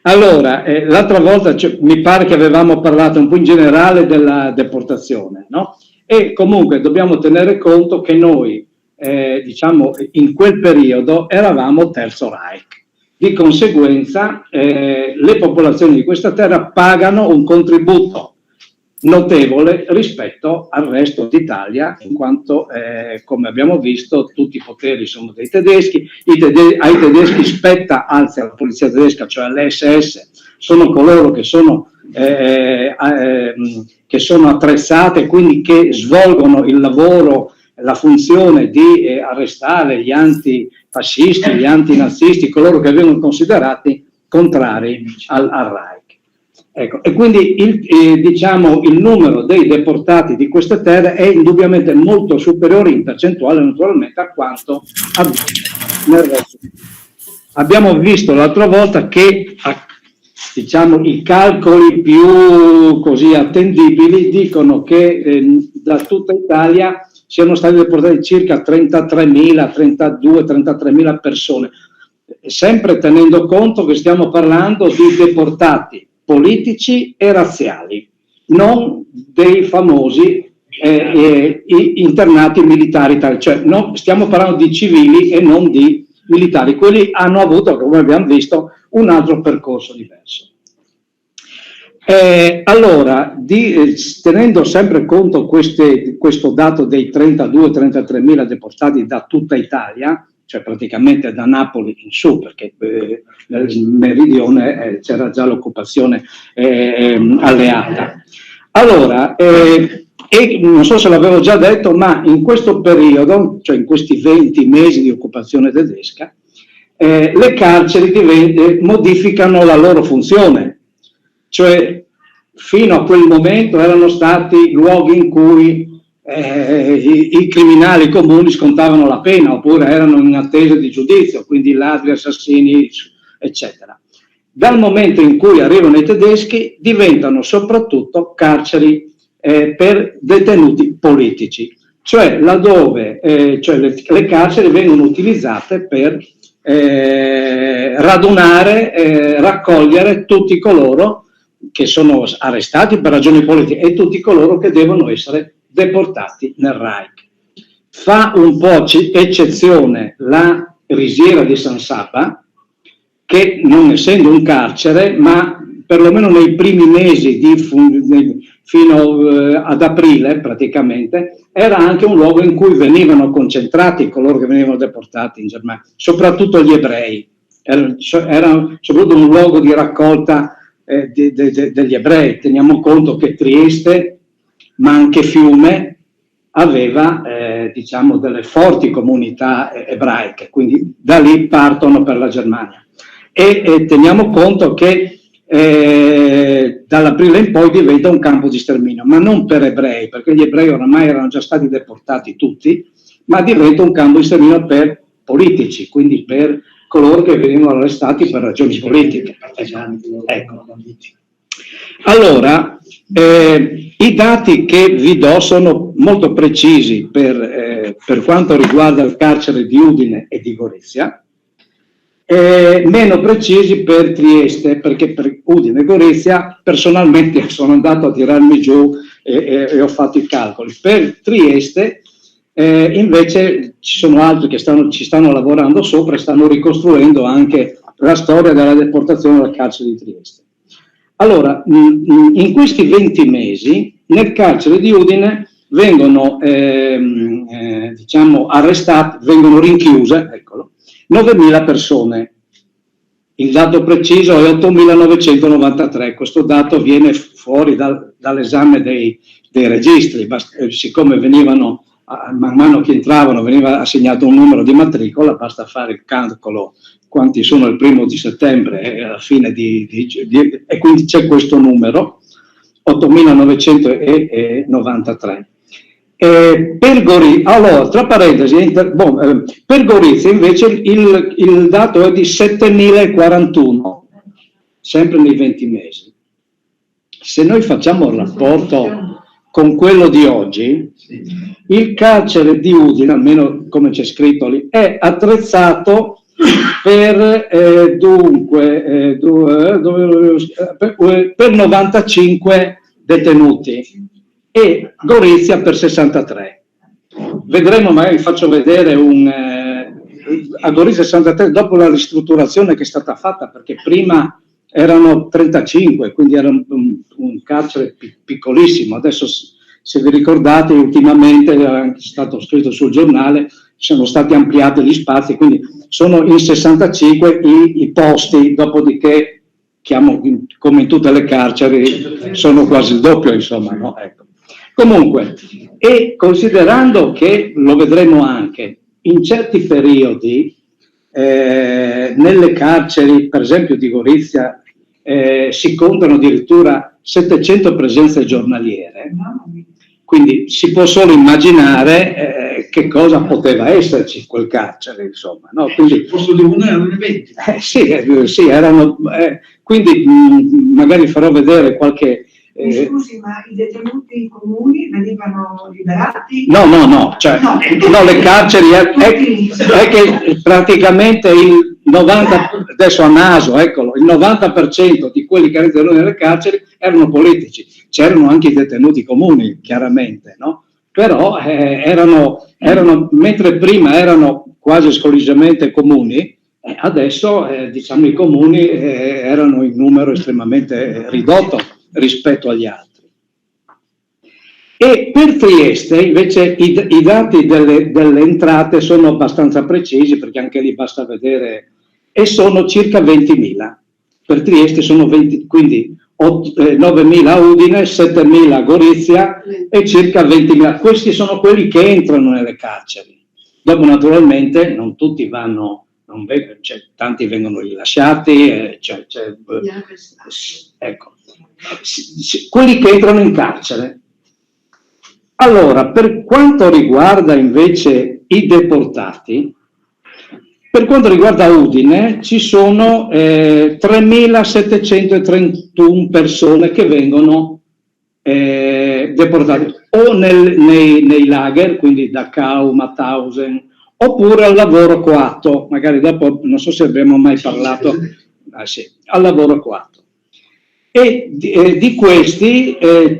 Allora, l'altra volta mi pare che avevamo parlato un po' in generale della deportazione, no? E comunque dobbiamo tenere conto che noi, diciamo, in quel periodo eravamo Terzo Reich. Di conseguenza, le popolazioni di questa terra pagano un contributo notevole rispetto al resto d'Italia, in quanto, come abbiamo visto, tutti i poteri sono dei tedeschi, ai tedeschi spetta, anzi alla polizia tedesca, cioè all'SS, sono coloro che sono attrezzate, quindi che svolgono il lavoro, la funzione di arrestare gli antifascisti, gli antinazisti, coloro che vengono considerati contrari al Reich. Ecco, e quindi diciamo, il numero dei deportati di queste terre è indubbiamente molto superiore in percentuale naturalmente a quanto avviene nel resto. Abbiamo visto l'altra volta che diciamo, i calcoli più così attendibili dicono che da tutta Italia siano stati deportati circa 33.000, 33.000 persone, sempre tenendo conto che stiamo parlando di deportati politici e razziali, non dei famosi internati militari, cioè stiamo parlando di civili e non di militari. Quelli hanno avuto, come abbiamo visto, un altro percorso diverso. Allora, tenendo sempre conto questo dato dei 32-33.000 deportati da tutta Italia, cioè praticamente da Napoli in su, perché nel meridione c'era già l'occupazione alleata. Allora, e non so se l'avevo già detto, ma in questo periodo, cioè in questi 20 mesi di occupazione tedesca, le carceri modificano la loro funzione, cioè fino a quel momento erano stati luoghi in cui i criminali comuni scontavano la pena oppure erano in attesa di giudizio, quindi ladri, assassini, eccetera. Dal momento in cui arrivano i tedeschi diventano soprattutto carceri per detenuti politici, cioè laddove le carceri vengono utilizzate per radunare, raccogliere tutti coloro che sono arrestati per ragioni politiche e tutti coloro che devono essere deportati nel Reich. Fa un po' eccezione la risiera di San Saba, che non essendo un carcere, ma perlomeno nei primi mesi fino ad aprile praticamente, era anche un luogo in cui venivano concentrati coloro che venivano deportati in Germania, soprattutto gli ebrei. Era soprattutto un luogo di raccolta degli ebrei. Teniamo conto che Trieste, ma anche Fiume, aveva diciamo delle forti comunità ebraiche, quindi da lì partono per la Germania. E teniamo conto che dall'aprile in poi diventa un campo di sterminio, ma non per ebrei, perché gli ebrei oramai erano già stati deportati tutti, ma diventa un campo di sterminio per politici, quindi per coloro che venivano arrestati per ragioni politiche. Ecco. Allora, i dati che vi do sono molto precisi per quanto riguarda il carcere di Udine e di Gorizia, meno precisi per Trieste, perché per Udine e Gorizia personalmente sono andato a tirarmi giù e ho fatto i calcoli. Per Trieste invece ci sono altri che ci stanno lavorando sopra e stanno ricostruendo anche la storia della deportazione dal carcere di Trieste. Allora, in questi 20 mesi nel carcere di Udine vengono diciamo arrestate, vengono rinchiuse, eccolo, 9.000 persone. Il dato preciso è 8.993. Questo dato viene fuori dall'esame dei registri, siccome venivano man mano che entravano veniva assegnato un numero di matricola, basta fare il calcolo quanti sono il 1° di settembre e alla fine e quindi c'è questo numero 8.993. Per Gorizia, allora, tra parentesi, per Gorizia invece il dato è di 7.041, sempre nei 20 mesi. Se noi facciamo il rapporto con quello di oggi, il carcere di Udine, almeno come c'è scritto lì, è attrezzato per 95 detenuti e Gorizia per 63. Vedremo, magari faccio vedere a Gorizia 63 dopo la ristrutturazione che è stata fatta, perché prima erano 35, quindi era un carcere piccolissimo. Adesso, se vi ricordate, ultimamente è anche stato scritto sul giornale, sono stati ampliati gli spazi, quindi sono in 65 i posti, dopodiché, come in tutte le carceri, sono quasi il doppio, insomma, no? Ecco. Comunque, e considerando che, lo vedremo anche, in certi periodi, nelle carceri, per esempio di Gorizia, si contano addirittura 700 presenze giornaliere, quindi si può solo immaginare che cosa poteva esserci in quel carcere, insomma, no? Quindi, il posto di uno erano 20. Sì, erano, quindi magari farò vedere qualche... Scusi, ma i detenuti comuni venivano liberati? No, cioè, no, le carceri è che praticamente il 90%, adesso a naso, eccolo, il 90% di quelli che erano nelle carceri erano politici. C'erano anche i detenuti comuni, chiaramente, no? Però mentre prima erano quasi esclusivamente comuni, adesso diciamo i comuni erano in numero estremamente ridotto rispetto agli altri. E per Trieste invece i dati delle entrate sono abbastanza precisi, perché anche lì basta vedere, e sono circa 20.000. Per Trieste sono 20, quindi 9.000 a Udine, 7.000 a Gorizia e circa 20.000. Questi sono quelli che entrano nelle carceri. Dopo naturalmente non tutti vanno, tanti vengono rilasciati, ecco. Quelli che entrano in carcere. Allora, per quanto riguarda invece i deportati, per quanto riguarda Udine, ci sono 3.731 persone che vengono deportate o nei lager, quindi Dachau, Mauthausen, oppure al lavoro coatto. Magari dopo, non so se abbiamo mai parlato, al lavoro coatto. E di questi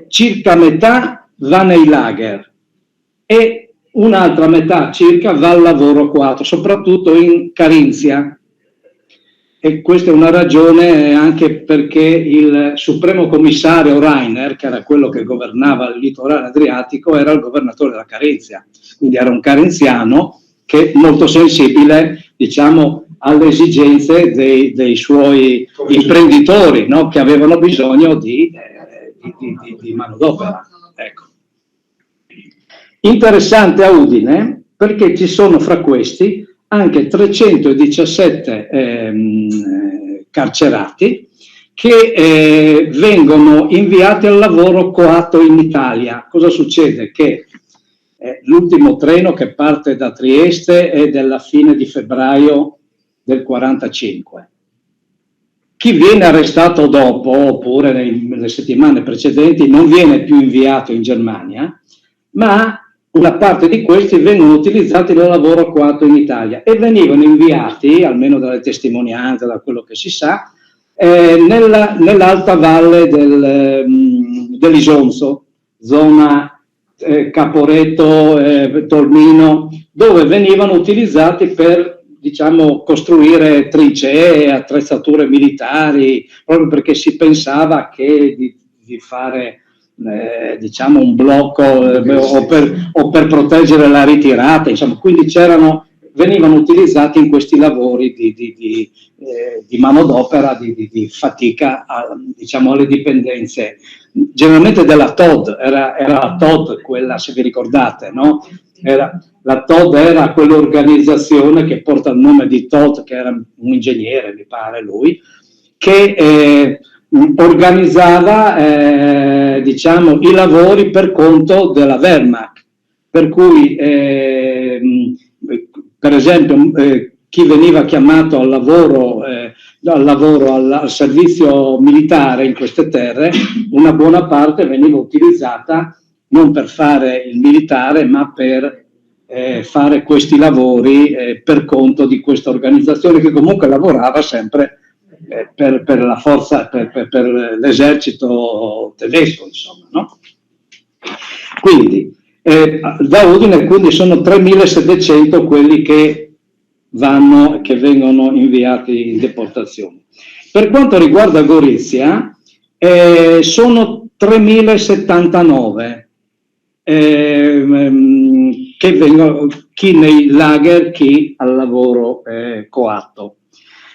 circa metà va nei lager e un'altra metà circa va al lavoro 4, soprattutto in Carinzia. E questa è una ragione anche perché il supremo commissario Rainer, che era quello che governava il litorale adriatico, era il governatore della Carinzia, quindi era un carinziano che molto sensibile, diciamo, alle esigenze dei suoi imprenditori, no? Che avevano bisogno di manodopera. Ecco. Interessante a Udine perché ci sono fra questi anche 317 carcerati che vengono inviati al lavoro coatto in Italia. Cosa succede? Che l'ultimo treno che parte da Trieste è della fine di febbraio del 45. Chi viene arrestato dopo, oppure nelle settimane precedenti, non viene più inviato in Germania, ma una parte di questi vengono utilizzati nel lavoro coatto in Italia e venivano inviati, almeno dalle testimonianze, da quello che si sa, nell'alta valle dell'Isonzo, zona Caporetto, Tolmino, dove venivano utilizzati per, diciamo, costruire trincee e attrezzature militari, proprio perché si pensava che di fare diciamo un blocco o per proteggere la ritirata, insomma, quindi venivano utilizzati in questi lavori di manodopera, di fatica, diciamo, alle dipendenze, generalmente della TOD, era la TOD quella, se vi ricordate, no? La TOD era quell'organizzazione che porta il nome di Todt, che era un ingegnere, mi pare lui, che organizzava diciamo, i lavori per conto della Wehrmacht, per cui per esempio chi veniva chiamato al lavoro al servizio militare in queste terre, una buona parte veniva utilizzata non per fare il militare ma per fare questi lavori per conto di questa organizzazione che comunque lavorava sempre per la forza, per l'esercito tedesco, insomma, no? Quindi da Udine quindi sono 3.700 quelli che vengono inviati in deportazione. Per quanto riguarda Gorizia, sono 3.079 che vengono, chi nei lager, chi al lavoro coatto.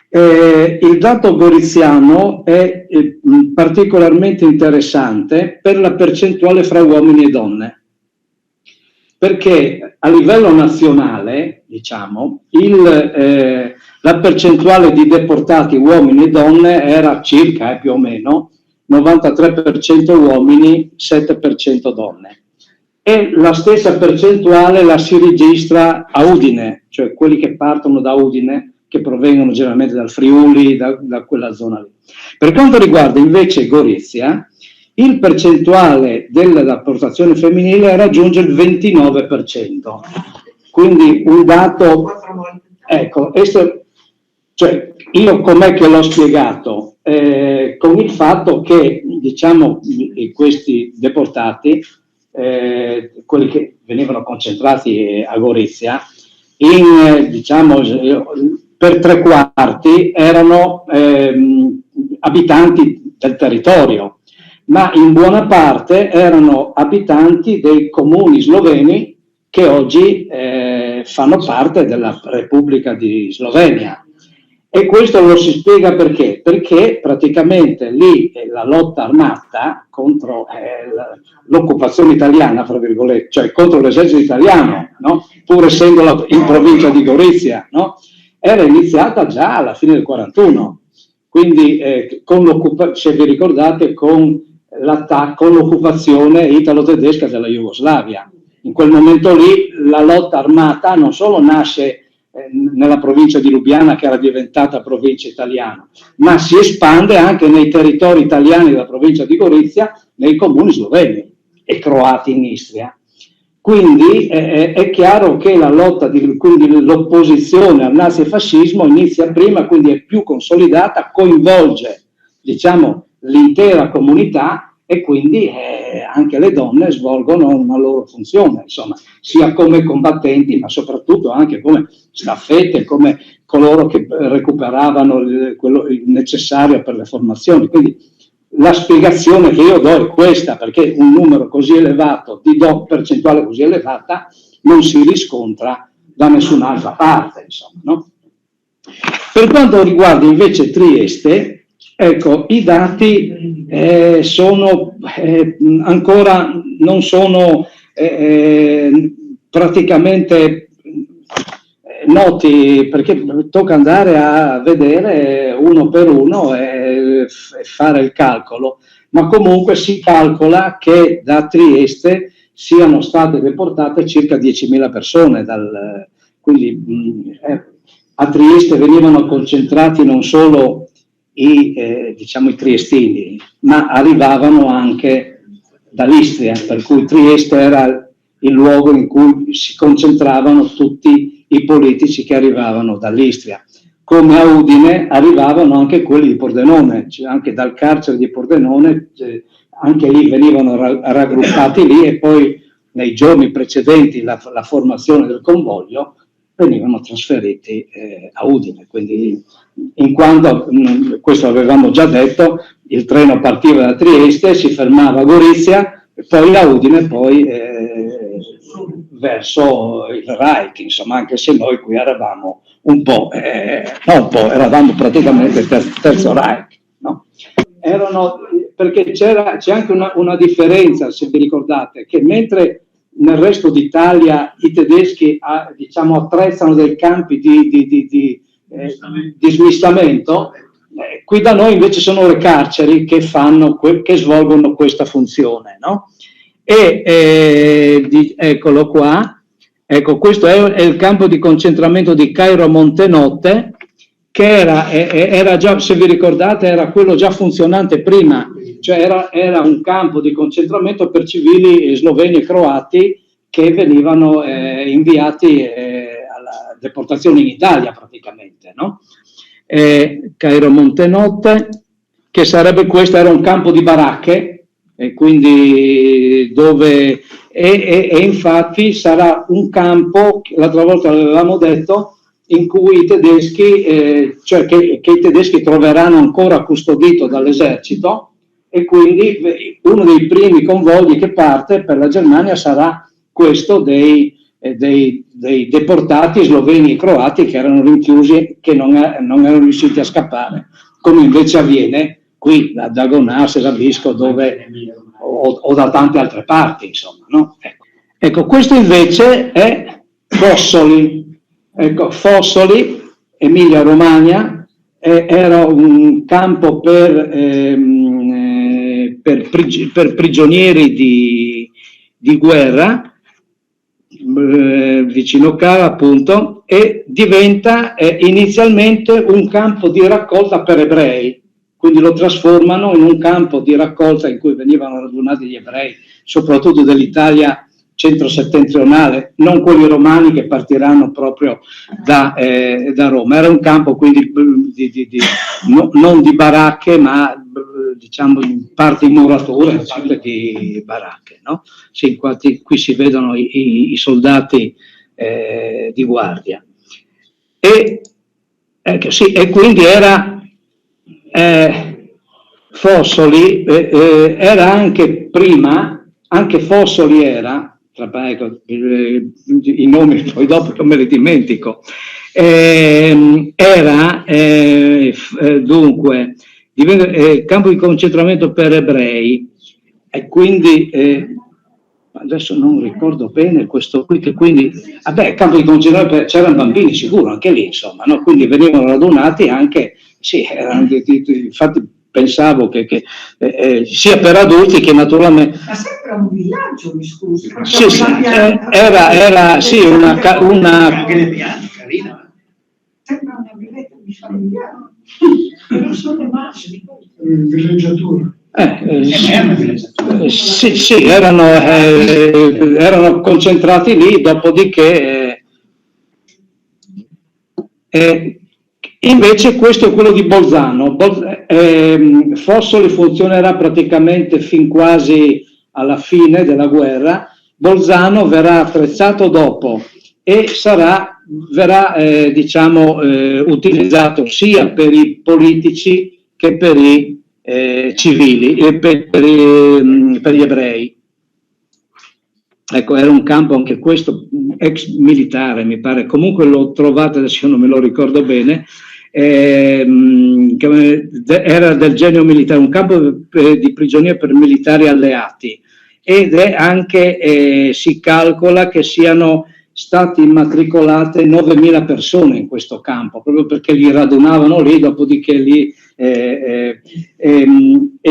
Il dato goriziano è particolarmente interessante per la percentuale fra uomini e donne, perché a livello nazionale, diciamo, la percentuale di deportati uomini e donne era circa, più o meno, 93% uomini, 7% donne. E la stessa percentuale la si registra a Udine, cioè quelli che partono da Udine, che provengono generalmente dal Friuli, da quella zona lì. Per quanto riguarda invece Gorizia, il percentuale della deportazione femminile raggiunge il 29%. Quindi un dato, ecco, cioè io com'è che l'ho spiegato? Con il fatto che, diciamo, questi deportati, quelli che venivano concentrati a Gorizia, diciamo, per 3/4 erano abitanti del territorio, ma in buona parte erano abitanti dei comuni sloveni che oggi fanno parte della Repubblica di Slovenia. E questo lo si spiega perché? Perché praticamente lì la lotta armata contro l'occupazione italiana, fra virgolette, cioè contro l'esercito italiano, no? Pur essendo in provincia di Gorizia, no? Era iniziata già alla fine del 41, quindi se vi ricordate con l'occupazione italo-tedesca della Jugoslavia. In quel momento lì la lotta armata non solo nasce nella provincia di Lubiana, che era diventata provincia italiana, ma si espande anche nei territori italiani della provincia di Gorizia, nei comuni sloveni e croati in Istria. Quindi è chiaro che la lotta, quindi l'opposizione al nazifascismo inizia prima, quindi è più consolidata, coinvolge, diciamo, l'intera comunità, e quindi anche le donne svolgono una loro funzione, insomma, sia come combattenti, ma soprattutto anche come staffette, come coloro che recuperavano il necessario per le formazioni. Quindi la spiegazione che io do è questa, perché un numero così elevato, di percentuale così elevata, non si riscontra da nessun'altra parte, insomma, no? Per quanto riguarda invece Trieste, ecco, i dati ancora non sono praticamente noti, perché tocca andare a vedere uno per uno e fare il calcolo, ma comunque si calcola che da Trieste siano state deportate circa 10.000 persone, quindi a Trieste venivano concentrati non solo diciamo, i triestini, ma arrivavano anche dall'Istria, per cui Trieste era il luogo in cui si concentravano tutti i politici che arrivavano dall'Istria. Come a Udine arrivavano anche quelli di Pordenone, cioè anche dal carcere di Pordenone, anche lì venivano raggruppati lì, e poi nei giorni precedenti la formazione del convoglio venivano trasferiti a Udine. Quindi, in quanto, questo avevamo già detto, il treno partiva da Trieste, si fermava a Gorizia, poi a Udine, poi verso il Reich, insomma, anche se noi qui eravamo eravamo praticamente il terzo Reich, no? Perché c'è anche una differenza, se vi ricordate, che mentre nel resto d'Italia i tedeschi diciamo, attrezzano dei campi di smistamento, qui da noi invece sono le carceri che svolgono questa funzione, no? Eccolo qua, ecco, questo è il campo di concentramento di Cairo Montenotte, che era già, se vi ricordate, era quello già funzionante prima, cioè era un campo di concentramento per civili sloveni e croati che venivano inviati alla deportazione in Italia praticamente, no? Cairo Montenotte, che sarebbe questo, era un campo di baracche, e quindi dove e infatti sarà un campo, l'altra volta l'avevamo detto, in cui i tedeschi, cioè che i tedeschi troveranno ancora custodito dall'esercito, e quindi uno dei primi convogli che parte per la Germania sarà questo dei deportati sloveni e croati che erano rinchiusi, che non erano riusciti a scappare, come invece avviene qui da Dagonà, Sesabisco, dove, o da tante altre parti, insomma, no? Ecco, questo invece è Fossoli. Ecco, Fossoli, Emilia Romagna, era un campo per prigionieri di guerra, vicino Cava appunto, e diventa inizialmente un campo di raccolta per ebrei, quindi lo trasformano in un campo di raccolta in cui venivano radunati gli ebrei, soprattutto dell'Italia centro-settentrionale, non quelli romani che partiranno proprio da Roma. Era un campo quindi non di baracche, ma diciamo in parte in murature, sempre di baracche, no? Sì, infatti qui si vedono i soldati di guardia. E quindi era Fossoli, era anche prima, anche Fossoli era, ecco, i nomi poi dopo non me li dimentico, era dunque campo di concentramento per ebrei, e quindi adesso non ricordo bene questo qui, che quindi campo di concentramento c'erano bambini sicuro anche lì, insomma, no? Quindi venivano radunati anche, sì, infatti pensavo che sia per adulti che naturalmente. Ma sempre un villaggio, mi scusi. Sì, era sì, una anche le piante, carina. Sembra una villetta di familiare. Non sono le masse, Villeggiatura. Sì, erano concentrati lì, dopodiché invece questo è quello di Bolzano. Fossoli funzionerà praticamente fin quasi alla fine della guerra. Bolzano verrà attrezzato dopo e verrà utilizzato sia per i politici che per i civili e per gli ebrei. Ecco, era un campo anche questo ex militare, mi pare, comunque lo trovate, adesso non me lo ricordo bene, era del genio militare, un campo di prigionia per militari alleati, ed è anche, si calcola che siano state immatricolate 9.000 persone in questo campo, proprio perché li radunavano lì, dopodiché lì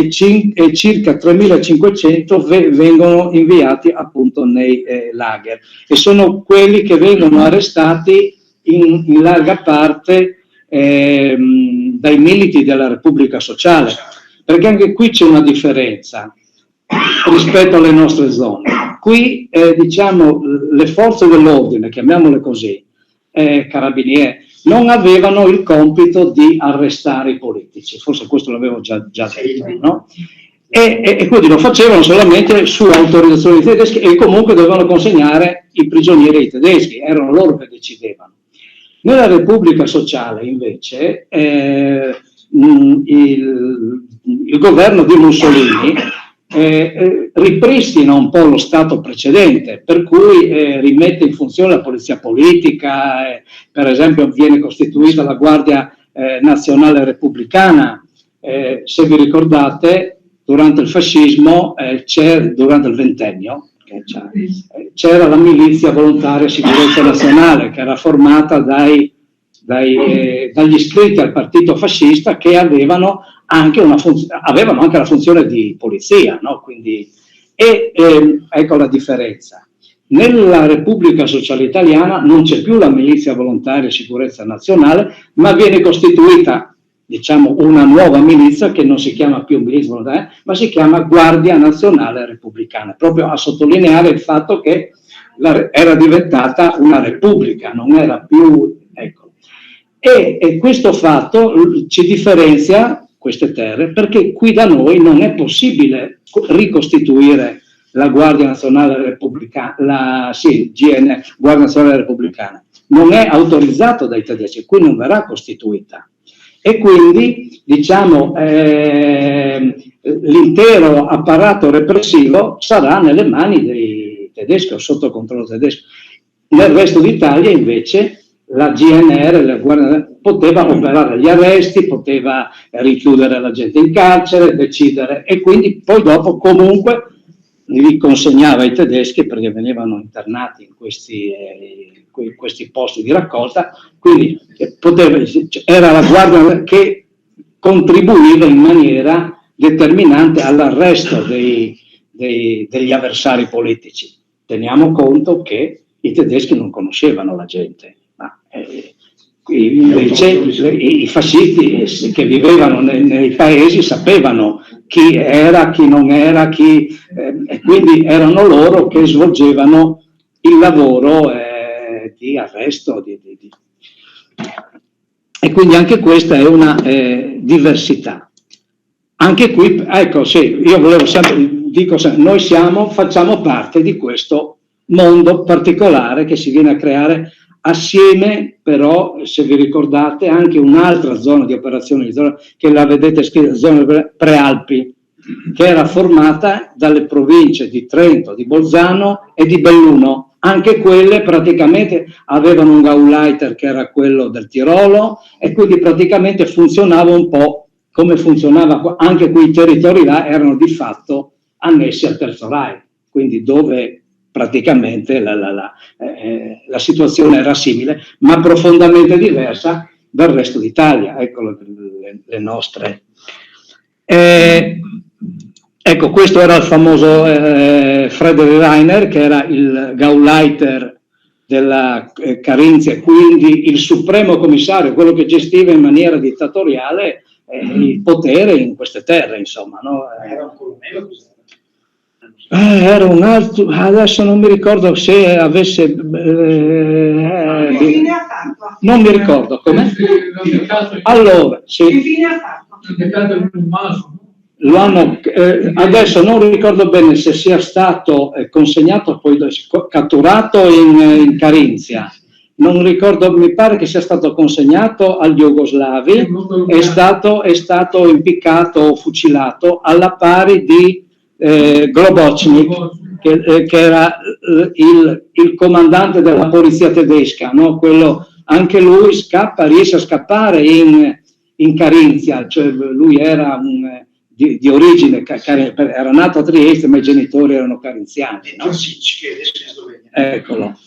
circa 3.500 vengono inviati appunto nei lager, e sono quelli che vengono arrestati in larga parte dai militi della Repubblica Sociale, perché anche qui c'è una differenza rispetto alle nostre zone. Qui diciamo le forze dell'ordine, chiamiamole così, carabinieri, non avevano il compito di arrestare i politici, forse questo l'avevo già detto, no? E quindi lo facevano solamente su autorizzazione dei tedeschi, e comunque dovevano consegnare i prigionieri ai tedeschi, erano loro che decidevano. Nella Repubblica Sociale invece il governo di Mussolini ripristina un po' lo stato precedente, per cui rimette in funzione la polizia politica, per esempio viene costituita la Guardia Nazionale Repubblicana. Se vi ricordate, durante il fascismo, durante il ventennio, c'era la Milizia Volontaria Sicurezza Nazionale, che era formata dagli iscritti al partito fascista, che avevano anche la funzione di polizia, no? Quindi, ecco la differenza. Nella Repubblica Sociale Italiana non c'è più la Milizia Volontaria Sicurezza Nazionale, ma viene costituita, diciamo, una nuova milizia che non si chiama più Milizia Volontaria, ma si chiama Guardia Nazionale Repubblicana, proprio a sottolineare il fatto che era diventata una repubblica, non era più, ecco. E questo fatto ci differenzia queste terre, perché qui da noi non è possibile ricostituire la Guardia Nazionale Repubblicana, Guardia Nazionale Repubblicana, non è autorizzato dai tedeschi, qui non verrà costituita. E quindi, diciamo, l'intero apparato repressivo sarà nelle mani dei tedeschi o sotto controllo tedesco. Nel resto d'Italia, invece, la GNR, la Guardia, poteva operare gli arresti, poteva richiudere la gente in carcere, decidere, e quindi poi dopo comunque li consegnava ai tedeschi perché venivano internati in questi posti di raccolta, quindi era la Guardia che contribuiva in maniera determinante all'arresto degli avversari politici. Teniamo conto che i tedeschi non conoscevano la gente, ma invece i fascisti che vivevano nei paesi sapevano chi era, chi non era, e quindi erano loro che svolgevano il lavoro di arresto. E quindi anche questa è una diversità. Anche qui, ecco, sì, io volevo sempre, noi facciamo parte di questo mondo particolare che si viene a creare assieme, però, se vi ricordate, anche un'altra zona di operazione che la vedete scritta, zona Prealpi, che era formata dalle province di Trento, di Bolzano e di Belluno. Anche quelle praticamente avevano un Gauleiter che era quello del Tirolo, e quindi praticamente funzionava un po' come funzionava anche quei territori là, erano di fatto annessi al Terzo Reich, quindi dove praticamente la situazione era simile, ma profondamente diversa dal resto d'Italia. Ecco le nostre. Ecco, questo era il famoso Friedrich Rainer, che era il Gauleiter della Carinzia, quindi il supremo commissario, quello che gestiva in maniera dittatoriale il potere in queste terre, insomma. No? Era un colonnello? Era un altro, adesso non mi ricordo se avesse... Che fine ha fatto? Non mi ricordo com'è. Allora, sì. Che fine ha fatto? Lo hanno, adesso non ricordo bene se sia stato consegnato, poi catturato in Carinzia. Non ricordo, mi pare che sia stato consegnato agli jugoslavi, è stato impiccato o fucilato alla pari di Globocnik, che era il comandante della polizia tedesca, no? Quello, anche lui riesce a scappare in Carinzia, cioè lui era di origine, era nato a Trieste, ma i genitori erano carinziani. No? Che adesso è in Slovenia. Eccolo.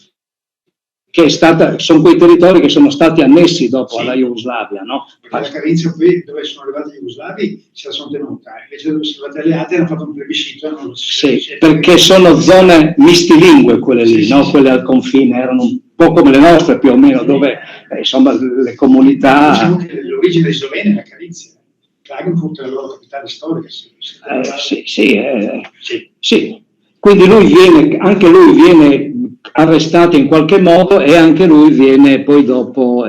Sono quei territori che sono stati annessi dopo alla Jugoslavia, no? Perché la Carinzia qui, dove sono arrivati gli jugoslavi, se la sono tenuta, invece dove sono arrivati alleati hanno fatto un plebiscito. Non sì, perché sono zone mistilingue quelle lì, sì, no? Sì. Quelle al confine erano un po' come le nostre più o meno, dove insomma le comunità... Diciamo che l'origine di Slovenia è la Carinzia. Klagenfurt è la loro capitale storica. Sì. Quindi anche lui viene arrestato in qualche modo e anche lui viene poi dopo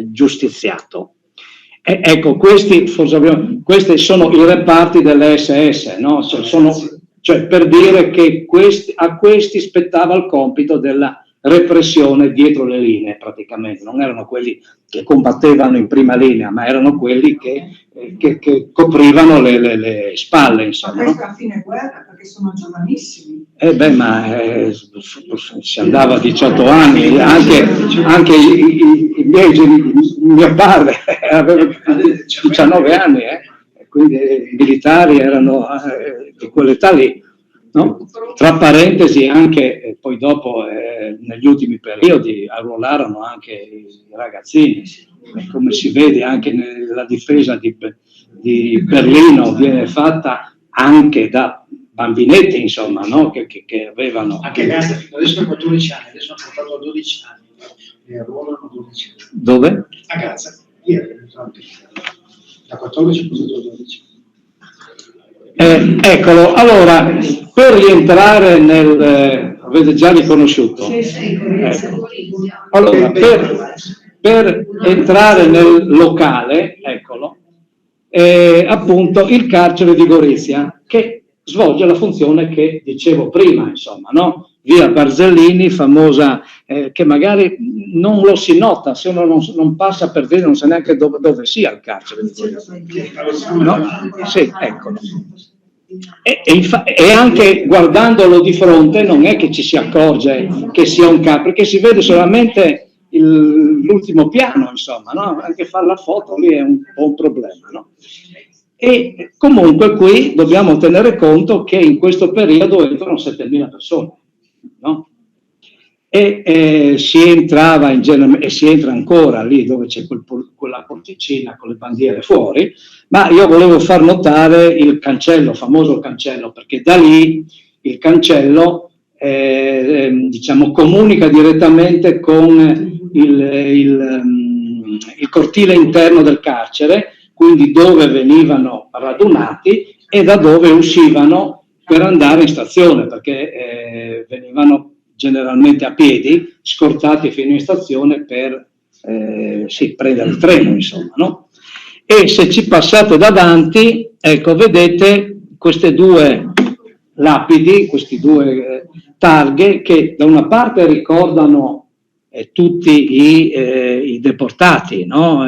giustiziato. Ecco, questi sono i reparti delle SS, no? Cioè per dire che a questi spettava il compito della repressione dietro le linee, praticamente. Non erano quelli che combattevano in prima linea, ma erano quelli che coprivano le spalle, insomma. Ma questo a fine guerra, perché sono giovanissimi. Si andava a 18 anni, anche mio padre aveva 19 anni, quindi i militari erano di quell'età lì. No? Tra parentesi, anche poi dopo negli ultimi periodi arruolarono anche i ragazzini, come si vede anche nella difesa di Berlino viene fatta anche da bambinetti, insomma, no? che avevano... Anche Gaza, adesso hanno 14 anni, adesso hanno portato a 12 anni, e arruolano 12 anni. Dove? A Gaza, ieri, da 14 è passato a 12. Eccolo, allora, per rientrare Avete già riconosciuto? Ecco. Allora, per entrare nel locale, eccolo, appunto il carcere di Gorizia, che svolge la funzione che dicevo prima, insomma, no? Via Barzellini, famosa, che magari non lo si nota, se uno non passa per vedere, non sa neanche dove sia il carcere di Gorizia. No? Sì, eccolo. E anche guardandolo di fronte non è che ci si accorge che sia un carcere, perché si vede solamente l'ultimo piano, insomma, no? Anche fare la foto lì è un po' un problema, no? E comunque qui dobbiamo tenere conto che in questo periodo entrano 7.000 persone, no? E si entrava in genere, e si entra ancora lì dove c'è quella porticina con le bandiere fuori, ma io volevo far notare il cancello, famoso cancello, perché da lì il cancello diciamo comunica direttamente con il cortile interno del carcere, quindi dove venivano radunati e da dove uscivano per andare in stazione, perché venivano generalmente a piedi, scortati fino in stazione per prendere il treno, insomma, no? E se ci passate davanti, ecco, vedete queste due lapidi, questi due targhe, che da una parte ricordano tutti i deportati, no?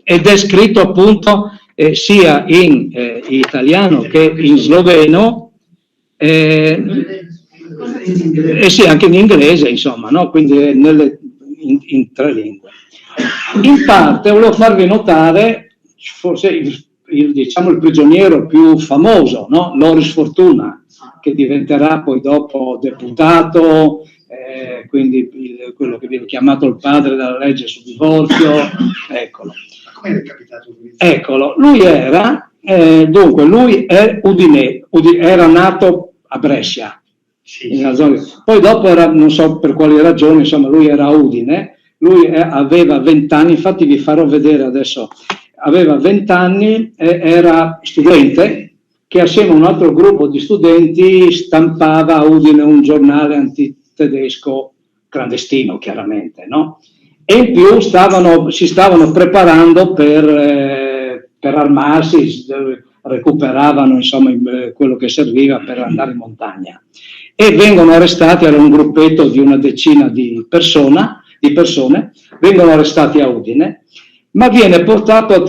Ed è scritto appunto sia in italiano che in sloveno, e sì, anche in inglese, insomma, no? Quindi in 3 lingue. In parte volevo farvi notare, forse diciamo il prigioniero più famoso, no? Loris Fortuna, che diventerà poi dopo deputato, quindi quello che viene chiamato il padre della legge sul divorzio, eccolo. Come è capitato? Eccolo, lui era, dunque, lui è era nato a Brescia, Sì. Poi dopo era, non so per quali ragioni, insomma, lui era a Udine, lui aveva 20 anni, infatti vi farò vedere adesso, aveva 20 anni, era studente, che assieme a un altro gruppo di studenti stampava a Udine un giornale antitedesco clandestino, chiaramente, no? E in più si stavano preparando per armarsi, recuperavano insomma quello che serviva per andare in montagna. E vengono arrestati, era un gruppetto di una decina di persone, vengono arrestati a Udine, ma viene portato a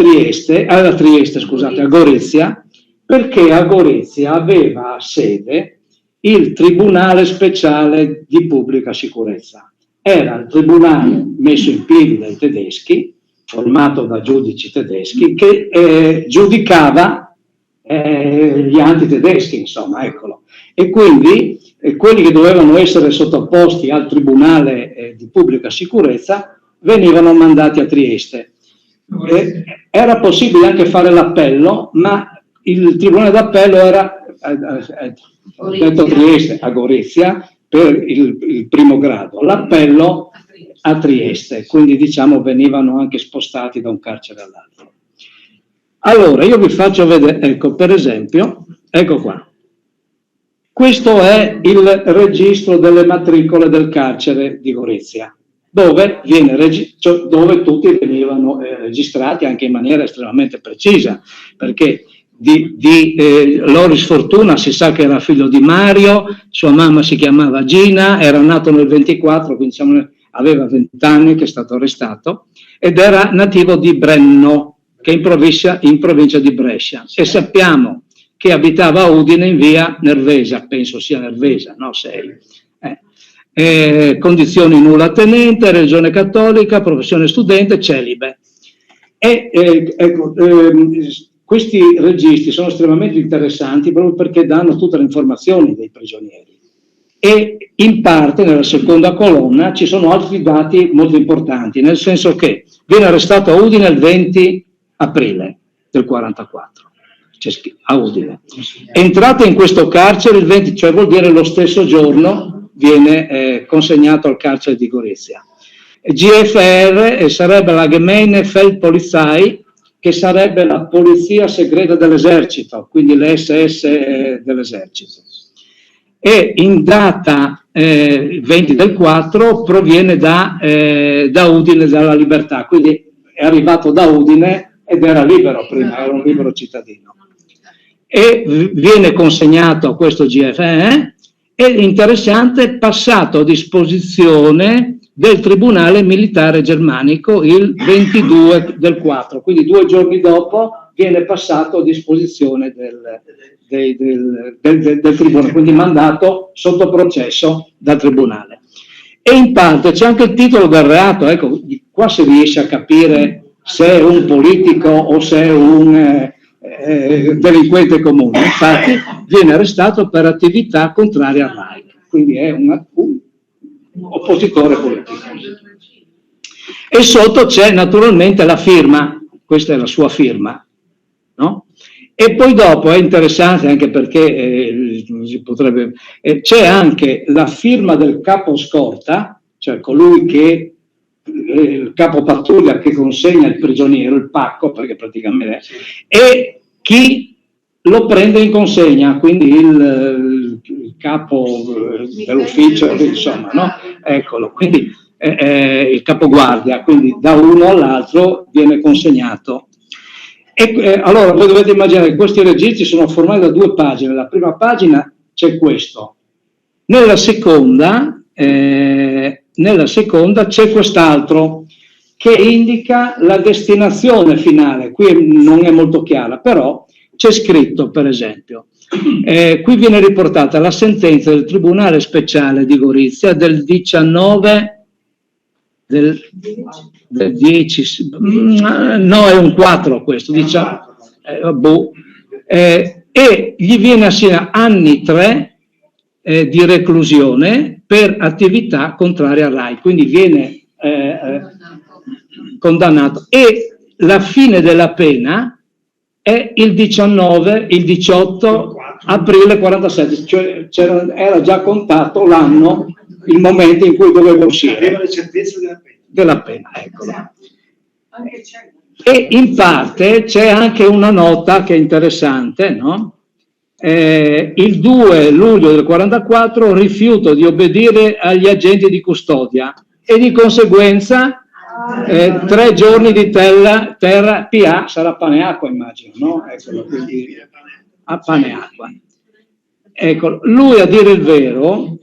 Gorizia, perché a Gorizia aveva sede il Tribunale Speciale di Pubblica Sicurezza. Era il tribunale messo in piedi dai tedeschi, formato da giudici tedeschi, che giudicava gli antitedeschi, insomma, eccolo. E quindi quelli che dovevano essere sottoposti al Tribunale di Pubblica Sicurezza venivano mandati a Trieste. Era possibile anche fare l'appello, ma il Tribunale d'appello era detto Trieste, a Gorizia, per il primo grado, l'appello a Trieste, quindi diciamo venivano anche spostati da un carcere all'altro. Allora, io vi faccio vedere, ecco, per esempio, ecco qua. Questo è il registro delle matricole del carcere di Gorizia, dove tutti venivano registrati anche in maniera estremamente precisa, perché Loris Fortuna si sa che era figlio di Mario, sua mamma si chiamava Gina, era nato nel 24, quindi diciamo, aveva 20 anni che è stato arrestato, ed era nativo di Brenno, che è in provincia di Brescia, e sappiamo che abitava a Udine in via Nervesa, penso sia Nervesa, no? 6. Condizioni nulla tenente, religione cattolica, professione studente, celibe. Questi registri sono estremamente interessanti proprio perché danno tutte le informazioni dei prigionieri. E in parte, nella seconda colonna, ci sono altri dati molto importanti, nel senso che viene arrestato a Udine il 20 aprile del 44, a Udine. Entrate in questo carcere il 20, cioè vuol dire lo stesso giorno, viene consegnato al carcere di Gorizia. GFR sarebbe la Gemeine Feldpolizei, che sarebbe la polizia segreta dell'esercito, quindi le SS dell'esercito. e in data 20 del 4 proviene da Udine, dalla Libertà, quindi è arrivato da Udine ed era libero prima, era un libero cittadino. E viene consegnato a questo GFE e interessante, passato a disposizione del Tribunale Militare Germanico il 22 del 4, quindi 2 giorni dopo viene passato a disposizione del Tribunale, quindi mandato sotto processo dal Tribunale. E in parte c'è anche il titolo del reato, ecco, qua si riesce a capire se è un politico o se è un delinquente comune. Infatti viene arrestato per attività contraria al Reich, quindi è un oppositore politico. E sotto c'è naturalmente la firma, questa è la sua firma, no? E poi dopo è interessante anche perché c'è anche la firma del capo scorta, cioè colui che il capo pattuglia che consegna il prigioniero, il pacco, perché praticamente e chi lo prende in consegna, quindi il capo dell'ufficio, insomma, no? Eccolo, quindi il capoguardia, quindi da uno all'altro viene consegnato. E allora voi dovete immaginare che questi registri sono formati da 2 pagine. La prima pagina c'è questo, nella seconda c'è quest'altro che indica la destinazione finale. Qui non è molto chiara, però c'è scritto, per esempio, qui viene riportata la sentenza del Tribunale Speciale di Gorizia del 19 del 10, no, è un 4 questo, diciamo, e gli viene assegnato anni 3 di reclusione per attività contraria al Reich, quindi viene condannato, e la fine della pena è il 18 aprile 47, cioè era già contato l'anno, il momento in cui doveva uscire. Aveva la certezza della pena, eccolo. E in parte c'è anche una nota che è interessante, no? Il 2 luglio del 44 rifiuto di obbedire agli agenti di custodia e di conseguenza 3 giorni di terra PA sarà pane e acqua, immagino, no? Eccolo, quindi a pane e acqua. Ecco, lui, a dire il vero,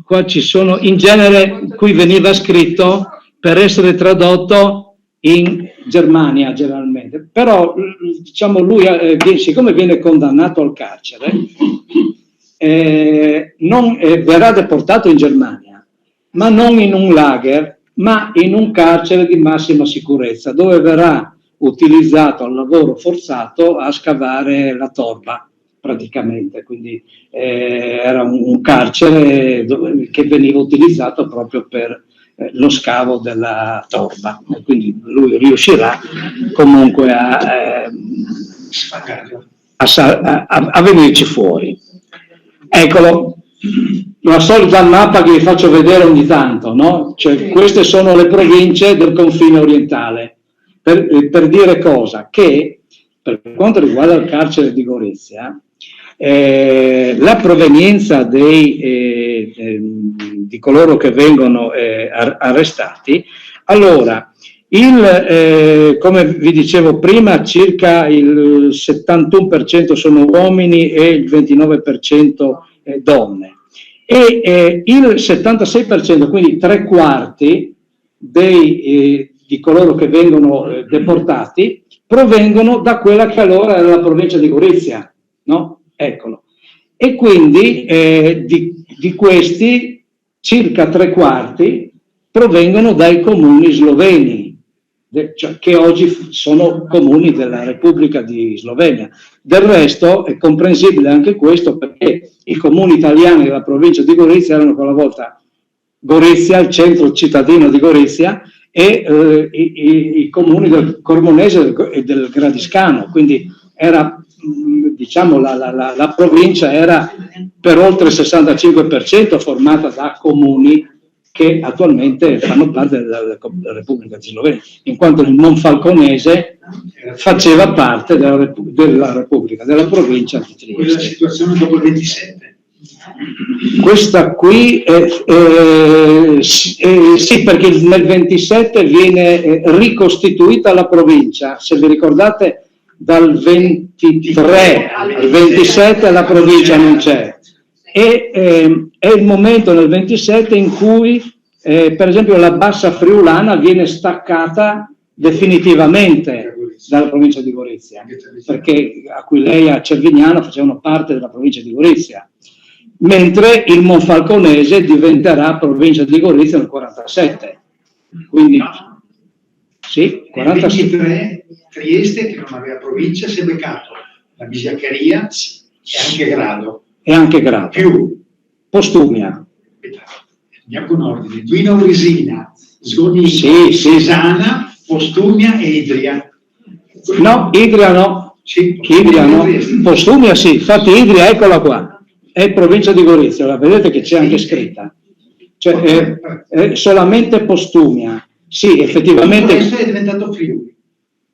qua ci sono, in genere qui veniva scritto per essere tradotto in Germania generalmente, però diciamo lui siccome viene condannato al carcere verrà deportato in Germania, ma non in un lager, ma in un carcere di massima sicurezza, dove verrà utilizzato al lavoro forzato a scavare la torba praticamente, quindi era un carcere che veniva utilizzato proprio per lo scavo della torba, e quindi lui riuscirà comunque a venirci fuori. Eccolo, la solita mappa che vi faccio vedere ogni tanto, no? Cioè, queste sono le province del confine orientale, per dire cosa? Che per quanto riguarda il carcere di Gorizia, la provenienza di coloro che vengono arrestati, allora, come vi dicevo prima, circa il 71% sono uomini e il 29% donne, e il 76%, quindi 3/4 di coloro che vengono deportati provengono da quella che allora era la provincia di Gorizia, no? Eccolo. E quindi di questi circa 3/4 provengono dai comuni sloveni, cioè, che oggi sono comuni della Repubblica di Slovenia. Del resto è comprensibile anche questo, perché i comuni italiani della provincia di Gorizia erano quella volta Gorizia, il centro cittadino di Gorizia, e i comuni del Cormonese e del Gradiscano, quindi era, diciamo, la provincia era per oltre il 65% formata da comuni che attualmente fanno parte della Repubblica di Slovenia, in quanto il Monfalconese faceva parte della Repubblica, della provincia di Trieste. Quella situazione dopo il 27. Questa qui, sì, perché nel 27 viene ricostituita la provincia, se vi ricordate dal 23 al 27 la provincia non c'è, e è il momento nel 27 in cui per esempio la Bassa Friulana viene staccata definitivamente dalla provincia di Gorizia, perché Aquileia e Cervignano facevano parte della provincia di Gorizia, mentre il Monfalconese diventerà provincia di Gorizia nel 47. Quindi, sì, 47. Nel 23 Trieste, che non aveva provincia, si è beccato la Bisiaccheria e anche Grado. Più Postumia. Andiamo con ordine. Duino Risina, Sgoni, sì, Cesana, Postumia e Idria. No, Idria no. Sì, Idria no. Postumia sì, infatti Idria eccola qua, è provincia di Gorizia, la vedete che c'è anche scritta. Cioè è solamente Postumia. Sì, effettivamente. Tutto il resto è diventato Friuli.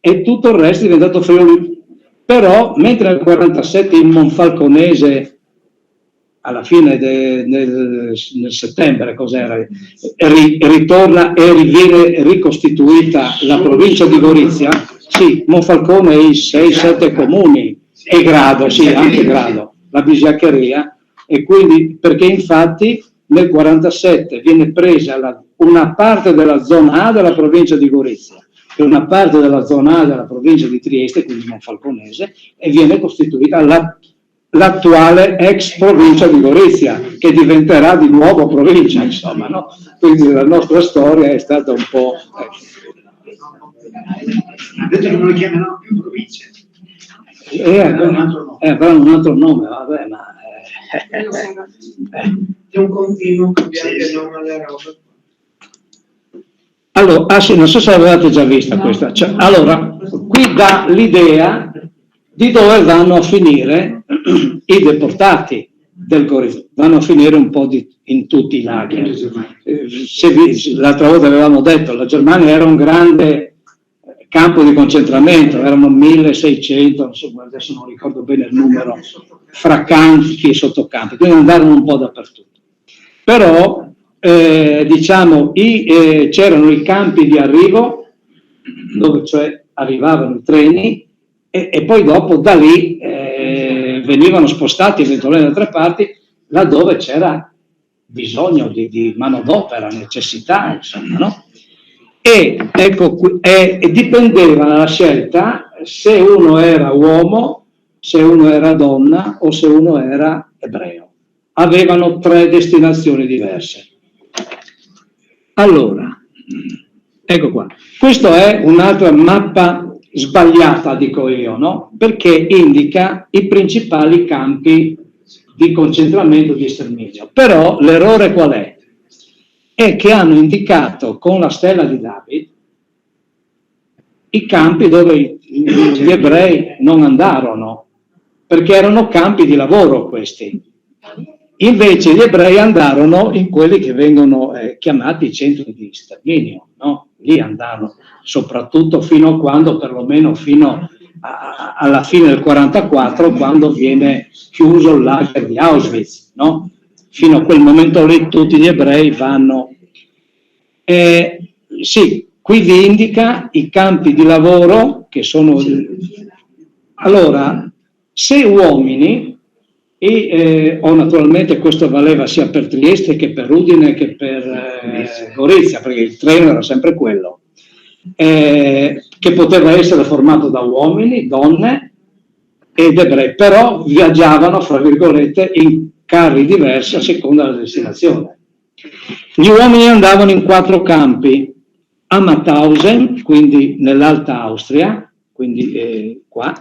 E tutto il resto è diventato Friuli. Però, mentre nel 47 il Monfalconese, alla fine nel settembre, cos'era, ritorna e viene ricostituita la provincia di Gorizia, sì, Monfalcone e i 6-7 comuni, e Grado, sì, anche Grado, la Bisiaccheria, e quindi, perché infatti nel 47 viene presa una parte della zona A della provincia di Gorizia e una parte della zona A della provincia di Trieste, quindi Monfalconese, e viene costituita l'attuale ex provincia di Gorizia, che diventerà di nuovo provincia, insomma, no? Quindi la nostra storia è stata un po'. Ha detto che non le chiameranno più province. Avranno un altro nome, vabbè, ma. È un continuo cambiare il nome alle robe. Allora, sì, non so se l'avevate già vista questa. Cioè, allora, qui dà l'idea di dove vanno a finire i deportati del Gorizia. Vanno a finire un po' in tutti i laghi. L'altra volta avevamo detto, la Germania era un grande campo di concentramento, erano 1600, insomma, adesso non ricordo bene il numero, fra campi e sottocampi, quindi andarono un po' dappertutto. Però, diciamo, c'erano i campi di arrivo, dove cioè arrivavano i treni, e poi dopo da lì venivano spostati eventualmente da altre parti, laddove c'era bisogno di manodopera, necessità, insomma, no? E ecco, dipendeva dalla scelta se uno era uomo, se uno era donna o se uno era ebreo. Avevano 3 destinazioni diverse. Allora, ecco qua. Questa è un'altra mappa sbagliata, dico io, no? Perché indica i principali campi di concentramento, di sterminio. Però l'errore qual è? È che hanno indicato con la stella di David i campi dove gli ebrei non andarono, perché erano campi di lavoro questi. Invece gli ebrei andarono in quelli che vengono chiamati centri di sterminio, no? Lì andarono, soprattutto fino a quando, perlomeno fino alla fine del 44, quando viene chiuso il lager di Auschwitz, no? Fino a quel momento lì tutti gli ebrei vanno. Sì, qui vi indica i campi di lavoro che sono. Allora, se uomini, o naturalmente questo valeva sia per Trieste che per Udine che per Gorizia, perché il treno era sempre quello, che poteva essere formato da uomini, donne ed ebrei, però viaggiavano, fra virgolette, in carri diversi a seconda della destinazione. Gli uomini andavano in 4 campi: a Mauthausen, quindi nell'Alta Austria, quindi qua,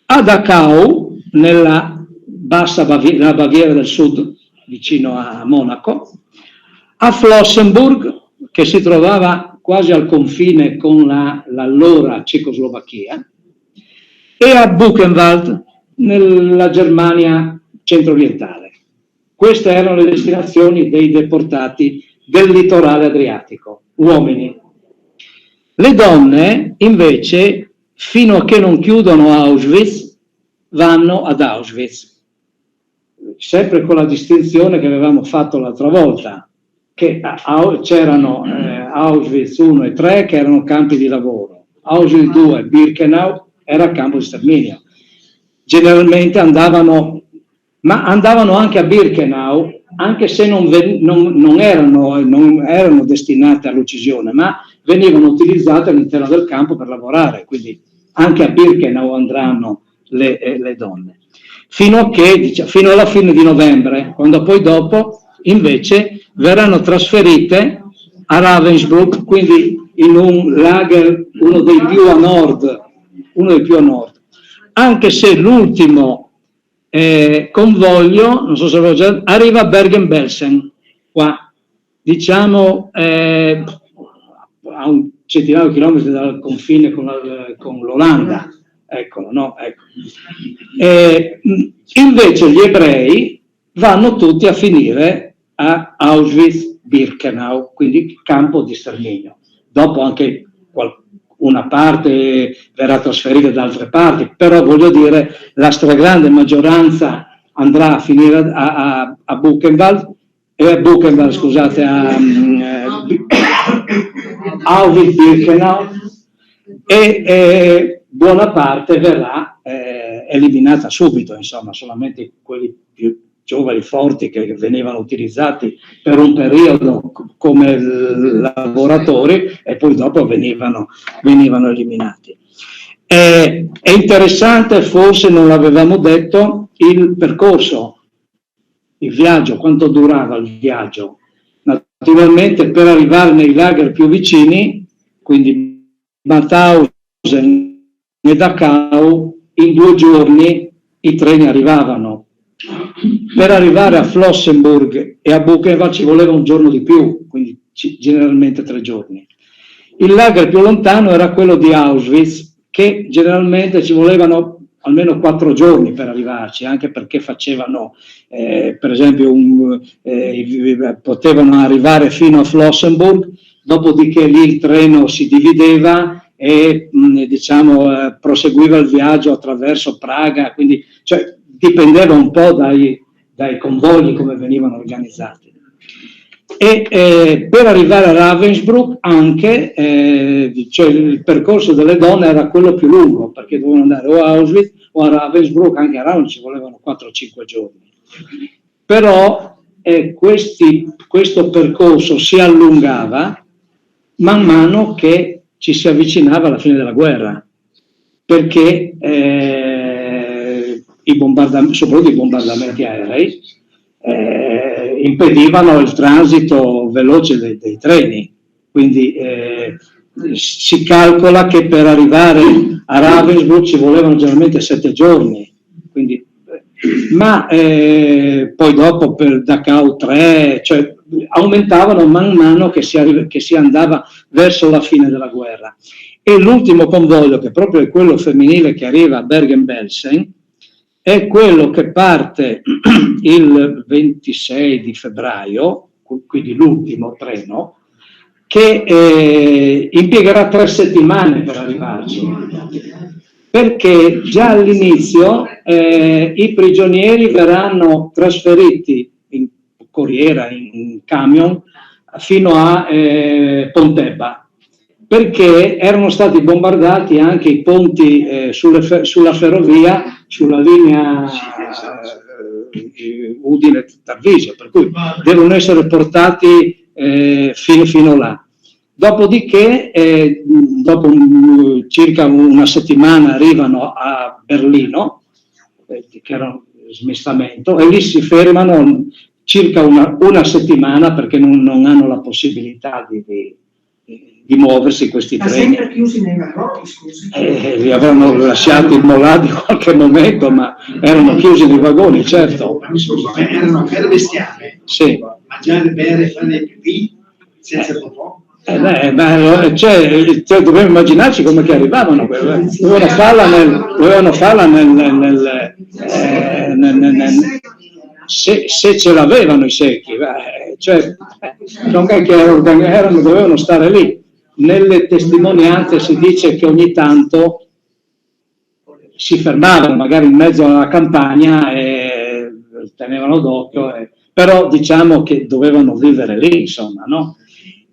a Dachau, nella bassa la Baviera del Sud, vicino a Monaco, a Flossenburg, che si trovava quasi al confine con l'allora Cecoslovacchia, e a Buchenwald, nella Germania centro-orientale. Queste erano le destinazioni dei deportati del litorale adriatico, uomini. Le donne, invece, fino a che non chiudono Auschwitz, vanno ad Auschwitz. sempre con la distinzione che avevamo fatto l'altra volta, che c'erano Auschwitz 1 e 3 che erano campi di lavoro, Auschwitz 2 Birkenau era campo di sterminio. Generalmente andavano anche a Birkenau, anche se non erano destinate all'uccisione, ma venivano utilizzate all'interno del campo per lavorare, quindi anche a Birkenau andranno le donne. Fino alla fine di novembre, quando poi dopo invece verranno trasferite a Ravensbrück, quindi in un lager, uno dei più a nord, anche se l'ultimo convoglio, non so se lo già, arriva a Bergen-Belsen, qua, diciamo a un centinaio di chilometri dal confine con l'Olanda. Eccolo, no? Ecco. Invece gli ebrei vanno tutti a finire a Auschwitz-Birkenau, quindi campo di sterminio. Dopo anche una parte verrà trasferita da altre parti, però voglio dire, la stragrande maggioranza andrà a finire a Buchenwald, scusate, a Auschwitz-Birkenau, e buona parte verrà eliminata subito, insomma, solamente quelli più giovani, forti, che venivano utilizzati per un periodo come lavoratori e poi dopo venivano eliminati. È interessante, forse non l'avevamo detto, il percorso, il viaggio, quanto durava il viaggio. Naturalmente per arrivare nei lager più vicini, quindi Mauthausen e Dachau, in 2 giorni i treni arrivavano. Per arrivare a Flossenburg e a Buchenwald ci voleva un giorno di più, quindi generalmente 3 giorni. Il lager più lontano era quello di Auschwitz, che generalmente ci volevano almeno 4 giorni per arrivarci, anche perché facevano, per esempio, potevano arrivare fino a Flossenburg, dopodiché lì il treno si divideva e proseguiva il viaggio attraverso Praga, quindi dipendeva un po' dai convogli come venivano organizzati. E per arrivare a Ravensbrück anche il percorso delle donne era quello più lungo, perché dovevano andare o a Auschwitz o a Ravensbrück, anche a Ravensbrück ci volevano 4-5 giorni. Però questo percorso si allungava man mano che ci si avvicinava alla fine della guerra, perché soprattutto i bombardamenti aerei impedivano il transito veloce dei treni, quindi si calcola che per arrivare a Ravensbrück ci volevano generalmente 7 giorni, quindi, ma poi dopo per Dachau 3, cioè aumentavano man mano che si andava verso la fine della guerra. E l'ultimo convoglio, che proprio è quello femminile che arriva a Bergen-Belsen, è quello che parte il 26 di febbraio, quindi l'ultimo treno, che impiegherà 3 settimane per arrivarci, perché già all'inizio i prigionieri verranno trasferiti in corriera, in camion, fino a Pontebba, perché erano stati bombardati anche i ponti sulla ferrovia, sulla linea Udine-Tarvisio, per cui devono essere portati fino là. Dopodiché, dopo circa una settimana, arrivano a Berlino, che era un smistamento, e lì si fermano circa una settimana perché non hanno la possibilità di muoversi questi treni. Ma sempre chiusi nei vagoni, scusi? Li avevano lasciati immolati qualche momento, ma erano chiusi nei vagoni, certo. Erano per bestiame. Sì. Mangiare, bere, fare pipì senza popò. Dobbiamo immaginarci come che arrivavano, dovevano farla se ce l'avevano i secchi, dovevano stare lì. Nelle testimonianze si dice che ogni tanto si fermavano magari in mezzo alla campagna e tenevano d'occhio, però diciamo che dovevano vivere lì, insomma, no?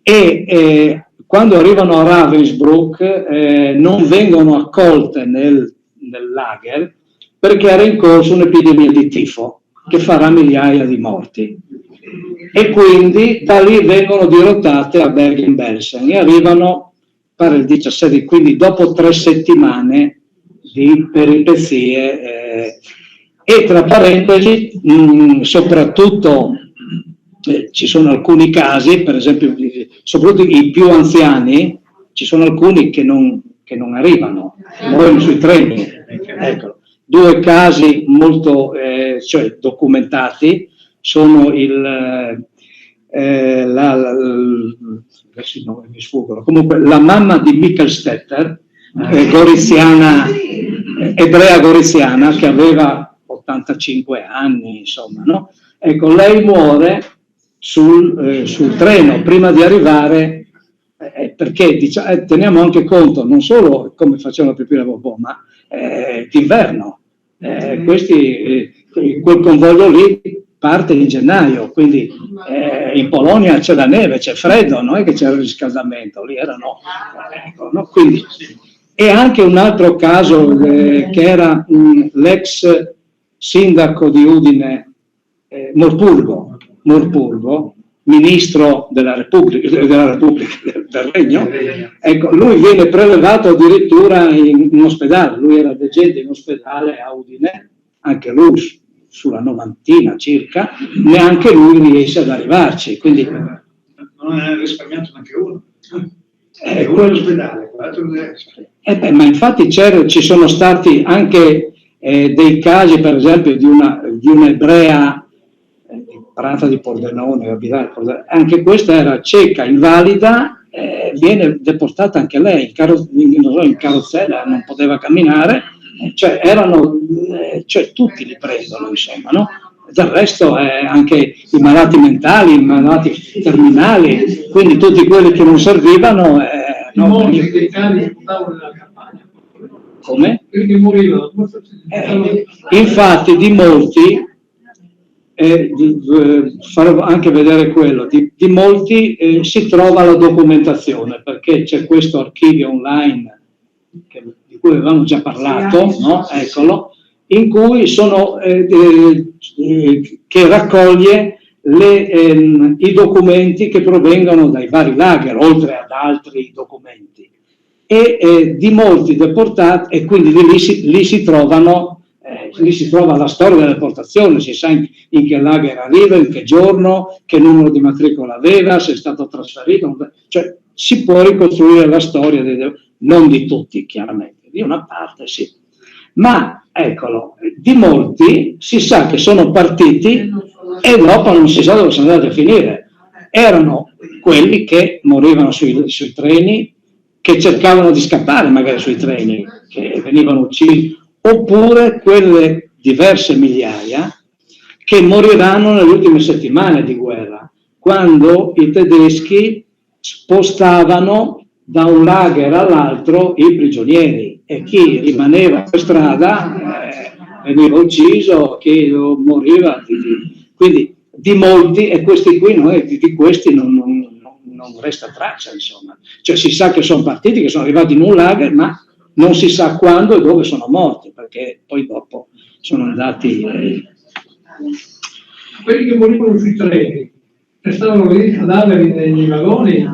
E quando arrivano a Ravensbrück non vengono accolte nel lager perché era in corso un'epidemia di tifo che farà migliaia di morti. E quindi da lì vengono dirottate a Bergen-Belsen e arrivano, pare il 17, quindi dopo 3 settimane di peripezie, e tra parentesi, soprattutto ci sono alcuni casi, per esempio, soprattutto i più anziani, ci sono alcuni che non arrivano, muoiono sui treni. Ecco, 2 casi molto cioè documentati sono adesso mi sfuggono, comunque la mamma di Mikkelstetter, goriziana, ebrea goriziana, che aveva 85 anni, insomma, no? Ecco, lei muore sul treno prima di arrivare, perché teniamo anche conto non solo come facevano pipì la Bobò, ma d'inverno. Quel convoglio lì parte in gennaio, quindi in Polonia c'è la neve, c'è freddo, non è che c'era il riscaldamento, lì erano, ecco, no? Quindi, e anche un altro caso che era l'ex sindaco di Udine, Morpurgo, ministro della Repubblica del Regno, ecco, lui viene prelevato addirittura in ospedale, lui era degente in ospedale a Udine, anche lui sulla 90 circa, neanche lui riesce ad arrivarci, quindi non è risparmiato neanche uno. Uno all'ospedale, ma infatti ci sono stati anche dei casi, per esempio, di un'ebrea di Prata di Pordenone, anche questa era cieca, invalida, viene deportata anche lei, in carrozzella, non poteva camminare, cioè tutti li prendono, insomma, no? Del resto anche i malati mentali, i malati terminali, quindi tutti quelli che non servivano. Molti dei cani buttavano nella campagna. Come? Perché morivano. Infatti di molti, farò anche vedere quello, di molti si trova la documentazione, perché c'è questo archivio online di cui avevamo già parlato, no? Eccolo, in cui sono che raccoglie i documenti che provengono dai vari lager, oltre ad altri documenti, e di molti deportati, e quindi lì si trova la storia della deportazione, si sa in che lager arriva, in che giorno, che numero di matricola aveva, se è stato trasferito, cioè si può ricostruire la storia, non di tutti chiaramente, di una parte sì, ma eccolo, di molti si sa che sono partiti e dopo non si sa dove sono andati a finire. Erano quelli che morivano sui treni, che cercavano di scappare magari sui treni, che venivano uccisi, oppure quelle diverse migliaia che moriranno nelle ultime settimane di guerra, quando i tedeschi spostavano da un lager all'altro i prigionieri, e chi rimaneva per strada veniva ucciso, chi moriva. Quindi di molti, e questi qui di questi non resta traccia, insomma. Cioè si sa che sono partiti, che sono arrivati in un lager, ma non si sa quando e dove sono morti, perché poi dopo sono andati. Quelli che morivano sui treni, restavano lì cadaveri nei vagoni?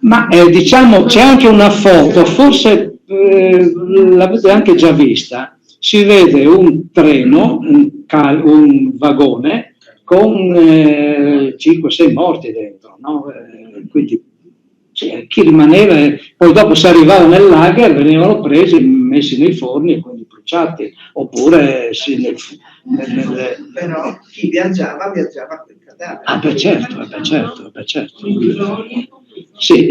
Ma diciamo, c'è anche una foto, forse l'avete anche già vista, si vede un treno, un vagone con 5-6 morti dentro, no? Quindi chi rimaneva, poi dopo si arrivava nel lager, venivano presi, messi nei forni e quindi bruciati, oppure però chi viaggiava con il cadavere. Ah, beh certo. Sì,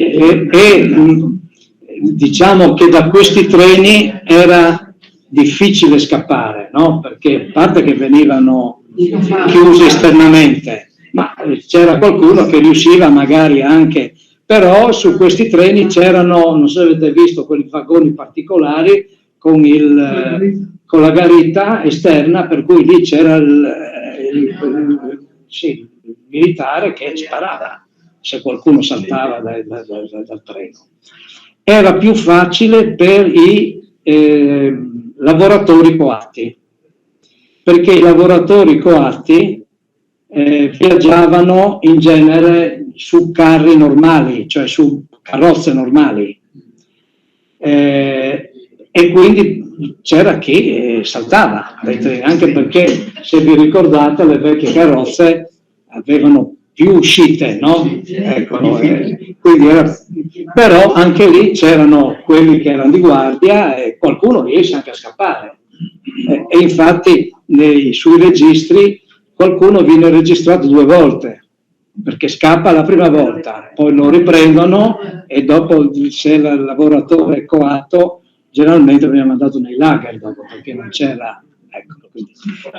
diciamo che da questi treni era difficile scappare, no? Perché a parte che venivano chiusi esternamente, ma c'era qualcuno che riusciva magari anche, però su questi treni c'erano, non so se avete visto, quei vagoni particolari con la garita esterna, per cui lì c'era sì, militare che sparava se qualcuno saltava dal treno. Era più facile per i lavoratori coatti, perché i lavoratori coatti viaggiavano in genere su carri normali, cioè su carrozze normali, e quindi c'era chi saltava, anche perché, se vi ricordate, le vecchie carrozze avevano più uscite, no? Ecco, quindi però anche lì c'erano quelli che erano di guardia e qualcuno riesce anche a scappare. E infatti sui registri qualcuno viene registrato 2 volte, perché scappa la prima volta, poi lo riprendono e dopo, se il lavoratore è coatto, generalmente viene mandato nei lager dopo, perché non c'era. Ecco, quindi.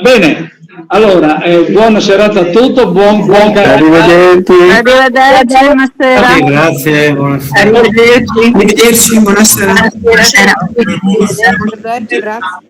Bene, allora, buona serata a tutti, buon Arrivederci. Arrivederci, buonasera. Grazie, buonasera. Arrivederci, buonasera. Buonasera. Arrivederci, grazie.